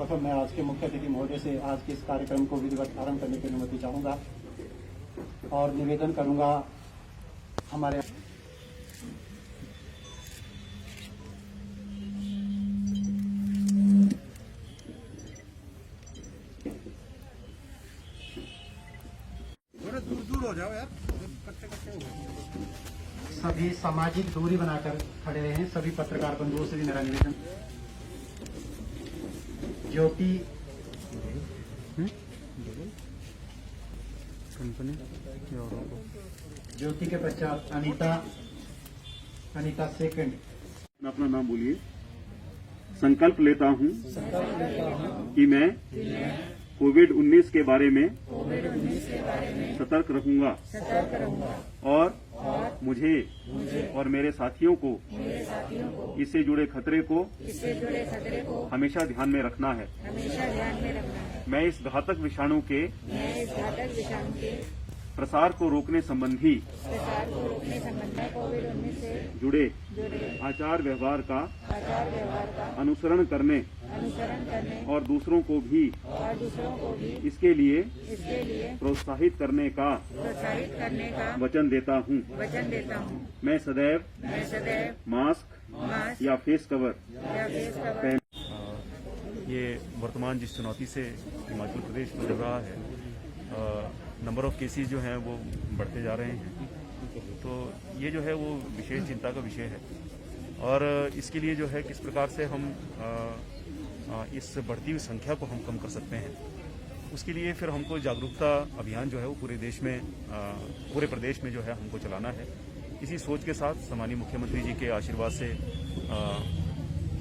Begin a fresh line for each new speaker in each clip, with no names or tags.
सर्वप्रथम मैं आज के मुख्य अतिथि महोदय से आज के इस कार्यक्रम को विधिवत आरंभ करने की अनुमति चाहूंगा और निवेदन करूंगा हमारे
दूर हो जाओ यार, कट्टे
सभी सामाजिक दूरी बनाकर खड़े रहे हैं। सभी पत्रकार बंधुओं से भी मेरा निवेदन। ज्योति
कंपनी
ज्योति के पश्चात अनीता सेकंड।
अपना नाम बोलिए। संकल्प लेता हूं कि मैं कोविड-19 के बारे में सतर्क रहूंगा और मुझे और मेरे साथियों को इससे जुड़े खतरे को हमेशा ध्यान में रखना है। मैं इस घातक विषाणु के प्रसार को रोकने संबंधी जुड़े आचार व्यवहार का अनुसरण करने और दूसरों को भी इसके लिए प्रोत्साहित करने का वचन देता हूँ। मैं सदैव मास्क या फेस कवर पहन।
ये वर्तमान जिस चुनौती से हिमाचल प्रदेश गुजर रहा है, नंबर ऑफ केसेस जो हैं वो बढ़ते जा रहे हैं, तो ये जो है वो विशेष चिंता का विषय है। और इसके लिए जो है किस प्रकार से हम इस बढ़ती हुई संख्या को हम कम कर सकते हैं, उसके लिए फिर हमको जागरूकता अभियान जो है वो पूरे प्रदेश में जो है हमको चलाना है। इसी सोच के साथ सम्मानीय मुख्यमंत्री जी के आशीर्वाद से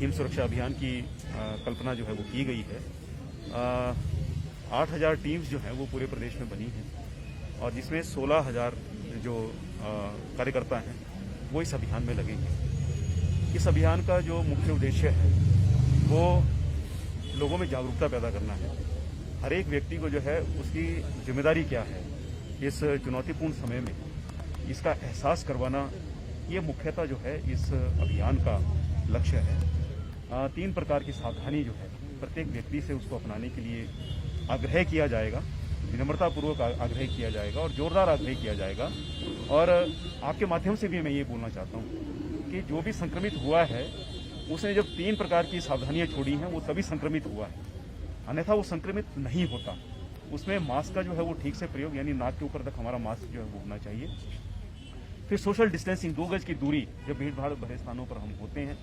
हिम सुरक्षा अभियान की कल्पना जो है वो की गई है। 8,000 टीम्स जो हैं वो पूरे प्रदेश में बनी हैं और जिसमें 16,000 जो कार्यकर्ता हैं वो इस अभियान में लगेंगे। इस अभियान का जो मुख्य उद्देश्य है वो लोगों में जागरूकता पैदा करना है। हर एक व्यक्ति को जो है उसकी जिम्मेदारी क्या है इस चुनौतीपूर्ण समय में, इसका एहसास करवाना, ये मुख्यतः जो है इस अभियान का लक्ष्य है। 3 प्रकार की सावधानी जो है प्रत्येक व्यक्ति से उसको अपनाने के लिए आग्रह किया जाएगा, विनम्रतापूर्वक आग्रह किया जाएगा और जोरदार आग्रह किया जाएगा। और आपके माध्यम से भी मैं ये बोलना चाहता हूँ कि जो भी संक्रमित हुआ है उसने जब 3 प्रकार की सावधानियां छोड़ी हैं वो तभी संक्रमित हुआ है, अन्यथा वो संक्रमित नहीं होता। उसमें मास्क का जो है वो ठीक से प्रयोग, यानी नाक के ऊपर तक हमारा मास्क जो है वो होना चाहिए। फिर सोशल डिस्टेंसिंग, 2 गज की दूरी जब भीड़ भाड़ भरे स्थानों पर हम होते हैं।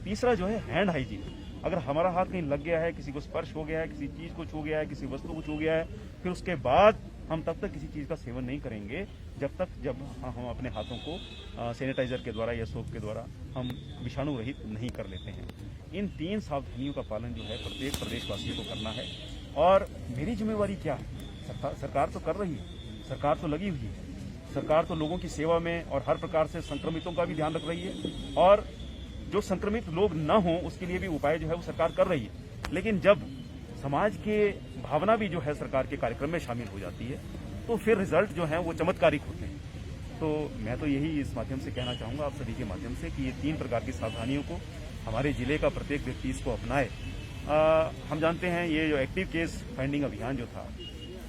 तीसरा जो है हैंड हाइजीन, अगर हमारा हाथ कहीं लग गया है, किसी को स्पर्श हो गया है, किसी चीज को छू गया है, किसी वस्तु को छू गया है, फिर उसके बाद हम तब तक किसी चीज का सेवन नहीं करेंगे जब हम अपने हाथों को सैनिटाइजर के द्वारा या सोप के द्वारा हम विषाणु रहित नहीं कर लेते हैं। इन 3 सावधानियों का पालन जो है प्रत्येक प्रदेशवासी को करना है। और मेरी जिम्मेवारी क्या है? सरकार तो कर रही है, सरकार तो लगी हुई है, सरकार तो लोगों की सेवा में और हर प्रकार से संक्रमितों का भी ध्यान रख रही है और जो संक्रमित लोग न हों उसके लिए भी उपाय जो है वो सरकार कर रही है। लेकिन जब समाज के भावना भी जो है सरकार के कार्यक्रम में शामिल हो जाती है तो फिर रिजल्ट जो है वो चमत्कारिक होते हैं। तो मैं तो यही इस माध्यम से कहना चाहूँगा आप सभी के माध्यम से कि ये 3 प्रकार की सावधानियों को हमारे जिले का प्रत्येक व्यक्ति इसको अपनाए। हम जानते हैं ये जो एक्टिव केस फाइंडिंग अभियान जो था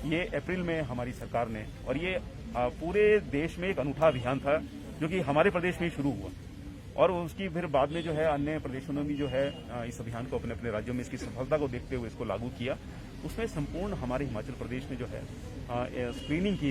ये अप्रैल में हमारी सरकार ने, और ये पूरे देश में एक अनूठा अभियान था जो कि हमारे प्रदेश में ही शुरू हुआ और उसकी फिर बाद में जो है अन्य प्रदेशों ने भी जो है इस अभियान को अपने अपने राज्यों में इसकी सफलता को देखते हुए इसको लागू किया। उसमें संपूर्ण हमारे हिमाचल प्रदेश में जो है स्क्रीनिंग की